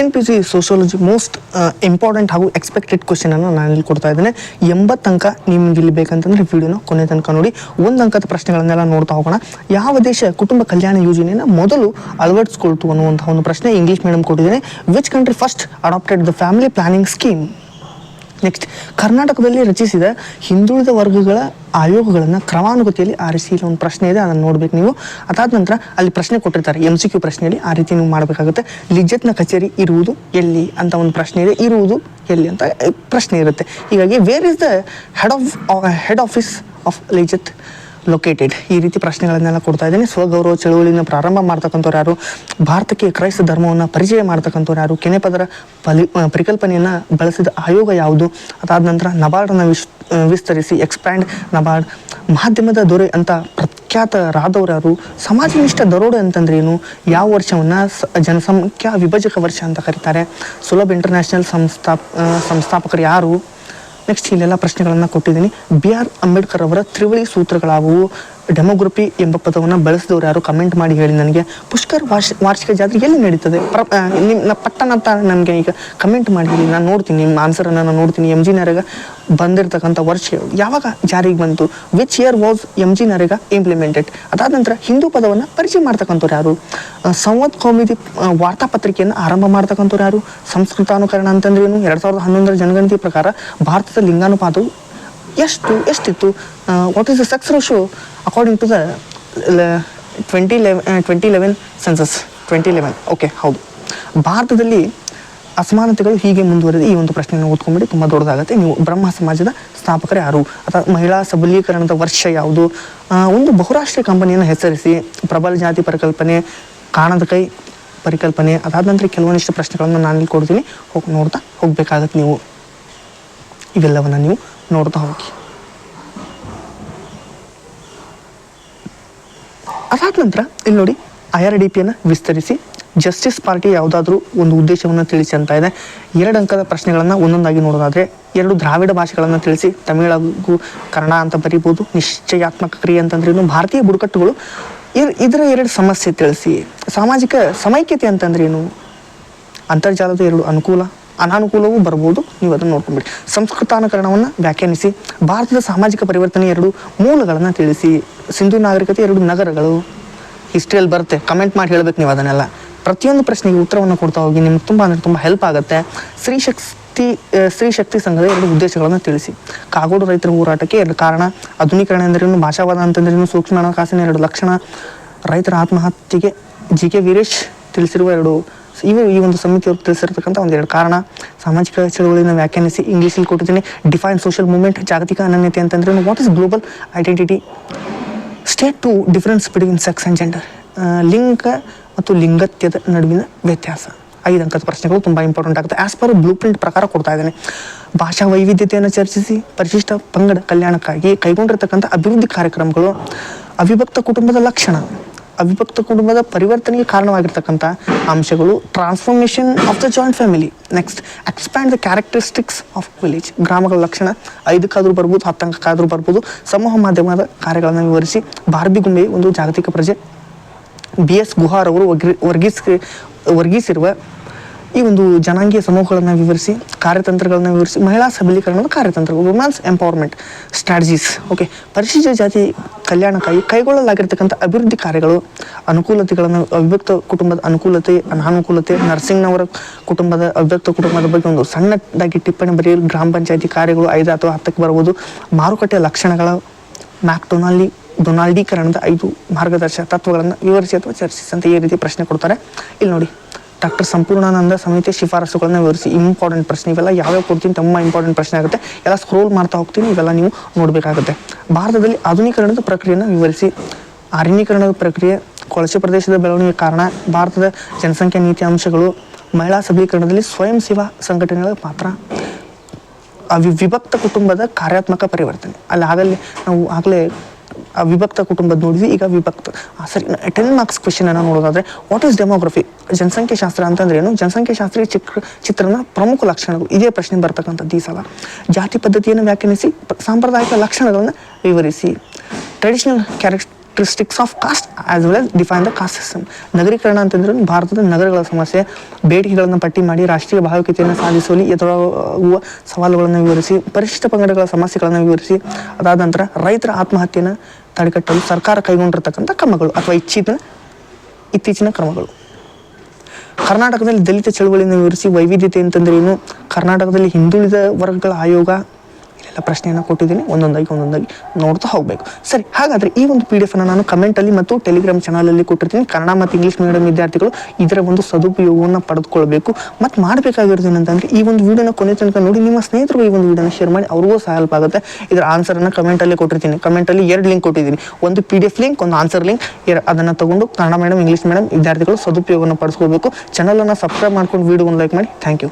NPC sociology most important ಹಾಗೂ expected question ಅನ್ನು ನಾನು ಇಲ್ಲಿ ಕೊಡ್ತಾ ಇದ್ದೇನೆ. 80 ಅಂಕ ನಿಮ್ಗೆ ಇಲ್ಲಿ ಬೇಕಂತಂದ್ರೆ ವಿಡಿಯೋನ ಕೊನೆ ತನಕ ನೋಡಿ. 1 ಅಂಕದ ಪ್ರಶ್ನೆಗಳನ್ನೆಲ್ಲ ನೋಡ್ತಾ ಹೋಗೋಣ. ಯಾವ ದೇಶ ಕುಟುಂಬ ಕಲ್ಯಾಣ ಯೋಜನೆಯನ್ನು ಮೊದಲು ಅಳವಡಿಸಿಕೊಳ್ತು ಅನ್ನುವಂತಹ ಒಂದು ಪ್ರಶ್ನೆ ಇಂಗ್ಲಿಷ್ ಮೀಡಿಯಂ ಕೊಟ್ಟಿದ್ದೇನೆ. Which country first adopted the family planning scheme? Next, ಕರ್ನಾಟಕದಲ್ಲಿ ರಚಿಸಿದ ಹಿಂದುಳಿದ ವರ್ಗಗಳ ಆಯೋಗಗಳನ್ನು ಕ್ರಮಾನುಗತಿಯಲ್ಲಿ ಆರಿಸಿ ಇಲ್ಲಿ ಒಂದು ಪ್ರಶ್ನೆ ಇದೆ, ಅದನ್ನು ನೋಡ್ಬೇಕು ನೀವು. ಅದಾದ ನಂತರ ಅಲ್ಲಿ ಪ್ರಶ್ನೆ ಕೊಟ್ಟಿರ್ತಾರೆ MCQ ಪ್ರಶ್ನೆಯಲ್ಲಿ, ಆ ರೀತಿ ನೀವು ಮಾಡಬೇಕಾಗುತ್ತೆ. ಲಿಜ್ಜತ್ನ ಕಚೇರಿ ಇರುವುದು ಎಲ್ಲಿ ಅಂತ ಒಂದು ಪ್ರಶ್ನೆ ಇದೆ, ಇರುವುದು ಎಲ್ಲಿ ಅಂತ ಪ್ರಶ್ನೆ ಇರುತ್ತೆ. ಹೀಗಾಗಿ where is the head office of Lijjat located? ಈ ರೀತಿ ಪ್ರಶ್ನೆಗಳನ್ನೆಲ್ಲ ಕೊಡ್ತಾ ಇದ್ದೀನಿ. ಸ್ವಗೌರವ ಚಳುವಳಿನ ಪ್ರಾರಂಭ ಮಾಡ್ತಕ್ಕಂಥವ್ರು ಯಾರು? ಭಾರತಕ್ಕೆ ಕ್ರೈಸ್ತ ಧರ್ಮವನ್ನು ಪರಿಚಯ ಮಾಡ್ತಕ್ಕಂಥವ್ರು ಯಾರು? ಕೆನೆಪದರ ಪರಿಕಲ್ಪನೆಯನ್ನು ಬಳಸಿದ ಆಯೋಗ ಯಾವುದು? ಅದಾದ ನಂತರ ನಬಾರ್ಡನ್ನು ವಿಸ್ತರಿಸಿ ಎಕ್ಸ್ಪ್ಯಾಂಡ್ ನಬಾರ್ಡ್. ಮಾಧ್ಯಮದ ದೊರೆ ಅಂತ ಪ್ರಖ್ಯಾತರಾದವರು ಯಾರು? ಸಮಾಜನಿಷ್ಠ ದರೋಡೆ ಅಂತಂದ್ರೆ ಏನು? ಯಾವ ವರ್ಷವನ್ನು ಜನಸಂಖ್ಯಾ ವಿಭಜಕ ವರ್ಷ ಅಂತ ಕರೀತಾರೆ? ಸುಲಭ ಇಂಟರ್ನ್ಯಾಷನಲ್ ಸಂಸ್ಥಾಪಕರು ಯಾರು? ನೆಕ್ಸ್ಟ್, ಇಲ್ಲೆಲ್ಲ ಪ್ರಶ್ನೆಗಳನ್ನು ಕೊಟ್ಟಿದ್ದೀನಿ. BR ಅಂಬೇಡ್ಕರ್ ಅವರ ತ್ರಿವಳಿ ಸೂತ್ರಗಳಾಗುವು? ಡೆಮೋಗ್ರಫಿ ಎಂಬ ಪದವನ್ನು ಬಳಸಿದವರು ಯಾರು? ಕಮೆಂಟ್ ಮಾಡಿ ಹೇಳಿ ನನಗೆ. ಪುಷ್ಕರ್ ವಾರ್ಷಿಕ ಜಾತ್ರೆ ಎಲ್ಲಿ ನಡೀತದೆ? ಪಟ್ಟಣ ಅಂತ ನನಗೆ ಈಗ ಕಮೆಂಟ್ ಮಾಡಿ ಹೇಳಿ, ನಾನು ನೋಡ್ತೀನಿ ನಿಮ್ಮ ಆನ್ಸರನ್ನು. ನಾನು ನೋಡ್ತೀನಿ. MG ನರೇಗಾ ಬಂದಿರತಕ್ಕಂಥ ವರ್ಷ ಯಾವಾಗ ಜಾರಿಗೆ ಬಂತು? Which year was MG NREGA implemented? ಅದಾದ ನಂತರ ಹಿಂದೂ ಪದವನ್ನು ಪರಿಚಯ ಮಾಡ್ತಕ್ಕಂಥವ್ರು ಯಾರು? ಸಂವತ್ ಕೌಮುದಿ ವಾರ್ತಾಪತ್ರಿಕೆಯನ್ನು ಆರಂಭ ಮಾಡ್ತಕ್ಕಂಥವ್ರು ಯಾರು? ಸಂಸ್ಕೃತಾನುಕರಣ ಅಂತಂದ್ರೆ ಏನು? 2011 ಜನಗಣತಿ ಪ್ರಕಾರ ಭಾರತದ ಲಿಂಗಾನುಪಾತವು ಎಷ್ಟಿತ್ತು? What is the sex ratio according to the 2011 census 2011? Okay, ಹೌದು. ಭಾರತದಲ್ಲಿ ಅಸಮಾನತೆಗಳು ಹೀಗೆ ಮುಂದುವರೆದು ಈ ಒಂದು ಪ್ರಶ್ನೆಯನ್ನು ಓದ್ಕೊಂಡ್ಬಿಡಿ, ತುಂಬ ದೊಡ್ಡದಾಗುತ್ತೆ. ನೀವು ಬ್ರಹ್ಮ ಸಮಾಜದ ಸ್ಥಾಪಕರು ಯಾರು? ಅಥವಾ ಮಹಿಳಾ ಸಬಲೀಕರಣದ ವರ್ಷ ಯಾವುದು? ಒಂದು ಬಹುರಾಷ್ಟ್ರೀಯ ಕಂಪನಿಯನ್ನು ಹೆಸರಿಸಿ. ಪ್ರಬಲ ಜಾತಿ ಪರಿಕಲ್ಪನೆ, ಕಾಣದ ಕೈ ಪರಿಕಲ್ಪನೆ. ಅದಾದ ನಂತರ ಕೆಲವೊಂದಿಷ್ಟು ಪ್ರಶ್ನೆಗಳನ್ನು ನಾನಿಲ್ಲಿ ಕೊಡ್ತೀನಿ, ನೋಡ್ತಾ ಹೋಗ್ಬೇಕಾಗತ್ತೆ. ನೀವು ಇವೆಲ್ಲವನ್ನು ನೀವು ನೋಡ್ತಾ ಹೋಗಿ. ಅದಾದ ನಂತರ ಇಲ್ಲಿ ನೋಡಿ, IRDPಯನ್ನು ವಿಸ್ತರಿಸಿ. ಜಸ್ಟಿಸ್ ಪಾರ್ಟಿ ಯಾವುದಾದ್ರೂ ಒಂದು ಉದ್ದೇಶವನ್ನು ತಿಳಿಸಿ ಅಂತ ಇದೆ. 2 ಅಂಕದ ಪ್ರಶ್ನೆಗಳನ್ನು ಒಂದೊಂದಾಗಿ ನೋಡೋದಾದರೆ, 2 ದ್ರಾವಿಡ ಭಾಷೆಗಳನ್ನು ತಿಳಿಸಿ. ತಮಿಳು ಹಾಗೂ ಕನ್ನಡ ಅಂತ ಬರೀಬೋದು. ನಿಶ್ಚಯಾತ್ಮಕ ಕ್ರಿಯೆ ಅಂತಂದ್ರೇನು? ಭಾರತೀಯ ಬುಡಕಟ್ಟುಗಳು ಇದರ 2 ಸಮಸ್ಯೆ ತಿಳಿಸಿ. ಸಾಮಾಜಿಕ ಸಮೈಕ್ಯತೆ ಅಂತಂದ್ರೇನು? ಅಂತರ್ಜಾಲದ 2 ಅನಾನುಕೂಲವೂ ಬರ್ಬೋದು, ನೀವು ಅದನ್ನು ನೋಡ್ಕೊಂಡ್ಬಿಡಿ. ಸಂಸ್ಕೃತಾನುಕರಣವನ್ನು ವ್ಯಾಖ್ಯಾನಿಸಿ. ಭಾರತದ ಸಾಮಾಜಿಕ ಪರಿವರ್ತನೆ 2 ಮೂಲಗಳನ್ನು ತಿಳಿಸಿ. ಸಿಂಧು ನಾಗರಿಕತೆ 2 ನಗರಗಳು. ಹಿಸ್ಟ್ರಿಯಲ್ಲಿ ಬರುತ್ತೆ, ಕಮೆಂಟ್ ಮಾಡಿ ಹೇಳ್ಬೇಕು ನೀವು ಅದನ್ನೆಲ್ಲ. ಪ್ರತಿಯೊಂದು ಪ್ರಶ್ನೆಗೆ ಉತ್ತರವನ್ನು ಕೊಡ್ತಾ ಹೋಗಿ, ನಿಮ್ಗೆ ತುಂಬ ಹೆಲ್ಪ್ ಆಗುತ್ತೆ. ಸ್ತ್ರೀ ಶಕ್ತಿ ಸಂಘದ 2 ಉದ್ದೇಶಗಳನ್ನು ತಿಳಿಸಿ. ಕಾಗೋಡು ರೈತರ ಹೋರಾಟಕ್ಕೆ 2 ಕಾರಣ. ಆಧುನೀಕರಣ ಎಂದರೇನು? ಭಾಷಾವಾದ ಅಂತಂದ್ರೇನು? ಸೂಕ್ಷ್ಮ ಹಣಕಾಸಿನ 2 ಲಕ್ಷಣ. ರೈತರ ಆತ್ಮಹತ್ಯೆಗೆ GK ವೀರೇಶ್ ತಿಳಿಸಿರುವ 2 ಇವು ಈ ಒಂದು ಸಮಿತಿಯವರು ತಿಳಿಸಿರ್ತಕ್ಕಂಥ 2 ಕಾರಣ. ಸಾಮಾಜಿಕ ಚಳುವಳಿಯನ್ನು ವ್ಯಾಖ್ಯಾನಿಸಿ. ಇಂಗ್ಲೀಷಲ್ಲಿ ಕೊಟ್ಟಿದ್ದೀನಿ. Define social movement. ಜಾಗತಿಕ ಅನನ್ಯತೆ ಅಂತಂದ್ರೆ what is global identity? State to difference between sex and gender. ಲಿಂಗ ಮತ್ತು ಲಿಂಗತ್ಯದ ನಡುವಿನ ವ್ಯತ್ಯಾಸ. 5 ಅಂಕದ ಪ್ರಶ್ನೆಗಳು ತುಂಬ ಇಂಪಾರ್ಟೆಂಟ್ ಆಗುತ್ತೆ. ಆಸ್ ಪರ್ ಬ್ಲೂ ಪ್ರಿಂಟ್ ಪ್ರಕಾರ ಕೊಡ್ತಾ ಇದ್ದೇನೆ. ಭಾಷಾ ವೈವಿಧ್ಯತೆಯನ್ನು ಚರ್ಚಿಸಿ. ಪರಿಶಿಷ್ಟ ಪಂಗಡ ಕಲ್ಯಾಣಕ್ಕಾಗಿ ಕೈಗೊಂಡಿರ್ತಕ್ಕಂಥ ಅಭಿವೃದ್ಧಿ ಕಾರ್ಯಕ್ರಮಗಳು. ಅವಿಭಕ್ತ ಕುಟುಂಬದ ಲಕ್ಷಣ. ಅವಿಭಕ್ತ ಕುಟುಂಬದ ಪರಿವರ್ತನೆಗೆ ಕಾರಣವಾಗಿರ್ತಕ್ಕಂಥ ಅಂಶಗಳು. Transformation of the joint family. Next, expand the characteristics of village. ಗ್ರಾಮಗಳ ಲಕ್ಷಣ. 5ಕ್ಕಾದ್ರೂ ಬರ್ಬೋದು, 10 ಅಂಕಕ್ಕಾದ್ರೂ ಬರ್ಬೋದು. ಸಮೂಹ ಮಾಧ್ಯಮದ ಕಾರ್ಯಗಳನ್ನು ವಿವರಿಸಿ. ಬಾರ್ಬಿ ಗೊಂಬೆ ಒಂದು ಜಾಗತಿಕ ಪ್ರಜೆ. BS ಗುಹಾರ್ ಅವರು ವರ್ಗೀಸಿರುವ ಈ ಒಂದು ಜನಾಂಗೀಯ ಸಮೂಹಗಳನ್ನು ವಿವರಿಸಿ. ಕಾರ್ಯತಂತ್ರಗಳನ್ನು ವಿವರಿಸಿ. ಮಹಿಳಾ ಸಬಲೀಕರಣದ ಕಾರ್ಯತಂತ್ರಗಳು. Women's empowerment strategies. ಓಕೆ. ಪರಿಶಿಷ್ಟ ಜಾತಿ ಕಲ್ಯಾಣಕ್ಕಾಗಿ ಕೈಗೊಳ್ಳಲಾಗಿರ್ತಕ್ಕಂಥ ಅಭಿವೃದ್ಧಿ ಕಾರ್ಯಗಳು. ಅನುಕೂಲತೆಗಳನ್ನು. ಅವಿಭಕ್ತ ಕುಟುಂಬದ ಅನುಕೂಲತೆ, ಅನಾನುಕೂಲತೆ. ನರ್ಸಿಂಗ್ನವರ ಕುಟುಂಬದ ಅವಿಭಕ್ತ ಕುಟುಂಬದ ಬಗ್ಗೆ ಒಂದು ಸಣ್ಣದಾಗಿ ಟಿಪ್ಪಣಿ ಬರೆಯಲು. ಗ್ರಾಮ ಪಂಚಾಯತಿ ಕಾರ್ಯಗಳು 5 ಅಥವಾ 10ಕ್ಕೆ ಬರ್ಬೋದು. ಮಾರುಕಟ್ಟೆಯ ಲಕ್ಷಣಗಳ. ಡೊನಾಲ್ಡೀಕರಣದ 5 ಮಾರ್ಗದರ್ಶಕ ತತ್ವಗಳನ್ನು ವಿವರಿಸಿ ಅಥವಾ ಚರ್ಚಿಸಿ ಅಂತ ಈ ರೀತಿ ಪ್ರಶ್ನೆ ಕೊಡ್ತಾರೆ. ಇಲ್ಲಿ ನೋಡಿ, ಡಾಕ್ಟರ್ ಸಂಪೂರ್ಣಾನಂದ ಸಮಿತಿ ಶಿಫಾರಸುಗಳನ್ನು ವಿವರಿಸಿ. ಇಂಪಾರ್ಟೆಂಟ್ ಪ್ರಶ್ನೆ ಇವೆಲ್ಲ. ಯಾವ್ಯಾವ ಕೊಡ್ತೀನಿ ತುಂಬ ಇಂಪಾರ್ಟೆಂಟ್ ಪ್ರಶ್ನೆ ಆಗುತ್ತೆ. ಎಲ್ಲ ಸ್ಕ್ರೋಲ್ ಮಾಡ್ತಾ ಹೋಗ್ತೀನಿ, ಇವೆಲ್ಲ ನೀವು ನೋಡಬೇಕಾಗುತ್ತೆ. ಭಾರತದಲ್ಲಿ ಆಧುನೀಕರಣದ ಪ್ರಕ್ರಿಯೆಯನ್ನು ವಿವರಿಸಿ. ಅರಣ್ಯೀಕರಣದ ಪ್ರಕ್ರಿಯೆ. ಕೊಳಚೆ ಪ್ರದೇಶದ ಬೆಳವಣಿಗೆ ಕಾರಣ. ಭಾರತದ ಜನಸಂಖ್ಯಾ ನೀತಿ ಅಂಶಗಳು. ಮಹಿಳಾ ಸಬಲೀಕರಣದಲ್ಲಿ ಸ್ವಯಂ ಸೇವಾ ಸಂಘಟನೆಗಳ ಪಾತ್ರ. ವಿಭಕ್ತ ಕುಟುಂಬದ ಕಾರ್ಯಾತ್ಮಕ ಪರಿವರ್ತನೆ. ನಾವು ಆಗಲೇ ಅವಿಭಕ್ತ ಕುಟುಂಬದ ನೋಡಿದ್ವಿ, ಈಗ ವಿಭಕ್ತ. ಸರಿ, 10 ಮಾರ್ಕ್ಸ್ ಕ್ವೆಶನ್ ಅನ್ನು ನೋಡೋದಾದ್ರೆ, ವಾಟ್ ಈಸ್ ಡೆಮೋಗ್ರಫಿ? ಜನಸಂಖ್ಯೆ ಶಾಸ್ತ್ರ ಅಂತಂದ್ರೆ ಏನು? ಜನಸಂಖ್ಯೆ ಶಾಸ್ತ್ರೀಯ ಚಿತ್ರಣ ಪ್ರಮುಖ ಲಕ್ಷಣಗಳು. ಇದೇ ಪ್ರಶ್ನೆ ಬರ್ತಕ್ಕಂಥದ್ದು ಈ ಸಲ. ಜಾತಿ ಪದ್ಧತಿಯನ್ನು ವ್ಯಾಖ್ಯಾನಿಸಿ. ಸಾಂಪ್ರದಾಯಿಕ ಲಕ್ಷಣಗಳನ್ನು ವಿವರಿಸಿ. Traditional characteristics of caste as well as define the caste system. ನಗರೀಕರಣ ಅಂತಂದ್ರೆ ಭಾರತದ ನಗರಗಳ ಸಮಸ್ಯೆ, ಬೇಡಿಕೆಗಳನ್ನು ಪಟ್ಟಿ ಮಾಡಿ ರಾಷ್ಟ್ರೀಯ ಭಾವೈಕ್ಯತೆಯನ್ನು ಸಾಧಿಸುವಲ್ಲಿ ಎದುರಾಗುವ ಸವಾಲುಗಳನ್ನು ವಿವರಿಸಿ, ಪರಿಶಿಷ್ಟ ಪಂಗಡಗಳ ಸಮಸ್ಯೆಗಳನ್ನು ವಿವರಿಸಿ, ಅದಾದ ನಂತರ ರೈತರ ಆತ್ಮಹತ್ಯೆಯನ್ನು ತಡೆಗಟ್ಟಲು ಸರ್ಕಾರ ಕೈಗೊಂಡಿರ್ತಕ್ಕಂಥ ಕ್ರಮಗಳು ಅಥವಾ ಇತ್ತೀಚಿನ ಕ್ರಮಗಳು. ಕರ್ನಾಟಕದಲ್ಲಿ ದಲಿತ ಚಳುವಳಿಯನ್ನು ವಿವರಿಸಿ, ವೈವಿಧ್ಯತೆ ಅಂತಂದ್ರೆ ಏನು, ಕರ್ನಾಟಕದಲ್ಲಿ ಹಿಂದುಳಿದ ವರ್ಗಗಳ ಆಯೋಗ, ಇಲ್ಲೆಲ್ಲ ಪ್ರಶ್ನೆಯನ್ನು ಕೊಟ್ಟಿದ್ದೀನಿ. ಒಂದೊಂದಾಗಿ ನೋಡ್ತಾ ಹೋಗಬೇಕು. ಸರಿ, ಹಾಗಾದರೆ ಈ ಒಂದು PDF ಅನ್ನು ನಾನು ಕಮೆಂಟಲ್ಲಿ ಮತ್ತು ಟೆಲಿಗ್ರಾಮ್ ಚಾನಲಲ್ಲಿ ಕೊಟ್ಟಿರ್ತೀನಿ. ಕನ್ನಡ ಮತ್ತು ಇಂಗ್ಲೀಷ್ ಮೀಡಿಯಂ ವಿದ್ಯಾರ್ಥಿಗಳು ಇದರ ಒಂದು ಸದುಪಯೋಗವನ್ನು ಪಡೆದುಕೊಳ್ಬೇಕು. ಮತ್ತು ಮಾಡಬೇಕಾಗಿರೋದು ಏನಂತಂದರೆ ಈ ಒಂದು ವಿಡಿಯೋನ ಕೊನೆ ತನಕ ನೋಡಿ ನಿಮ್ಮ ಸ್ನೇಹಿತರು ಈ ಒಂದು ವಿಡಿಯೋನ ಶೇರ್ ಮಾಡಿ, ಅವ್ರಿಗೂ ಸಹ ಹೆಲ್ಪ್ ಆಗುತ್ತೆ. ಇದರ ಆನ್ಸರನ್ನು ಕಮೆಂಟಲ್ಲಿ ಕೊಟ್ಟಿರ್ತೀನಿ. ಕಮೆಂಟಲ್ಲಿ 2 ಲಿಂಕ್ ಕೊಟ್ಟಿದ್ದೀನಿ, ಒಂದು PDF ಲಿಂಕ್, ಒಂದು ಆನ್ಸರ್ ಲಿಂಕ್. ಅದನ್ನು ತಗೊಂಡು ಕನ್ನಡ ಮೀಡಿಯಂ ಇಂಗ್ಲೀಷ್ ಮೀಡಿಯಂ ವಿದ್ಯಾರ್ಥಿಗಳು ಸದುಪಯೋಗವನ್ನು ಪಡಿಸ್ಕೊಳ್ಬೇಕು. ಚಾನಲನ್ನು ಸಬ್ಸ್ಕ್ರೈಬ್ ಮಾಡ್ಕೊಂಡು ವಿಡಿಯೋವನ್ನು ಲೈಕ್ ಮಾಡಿ. Thank you.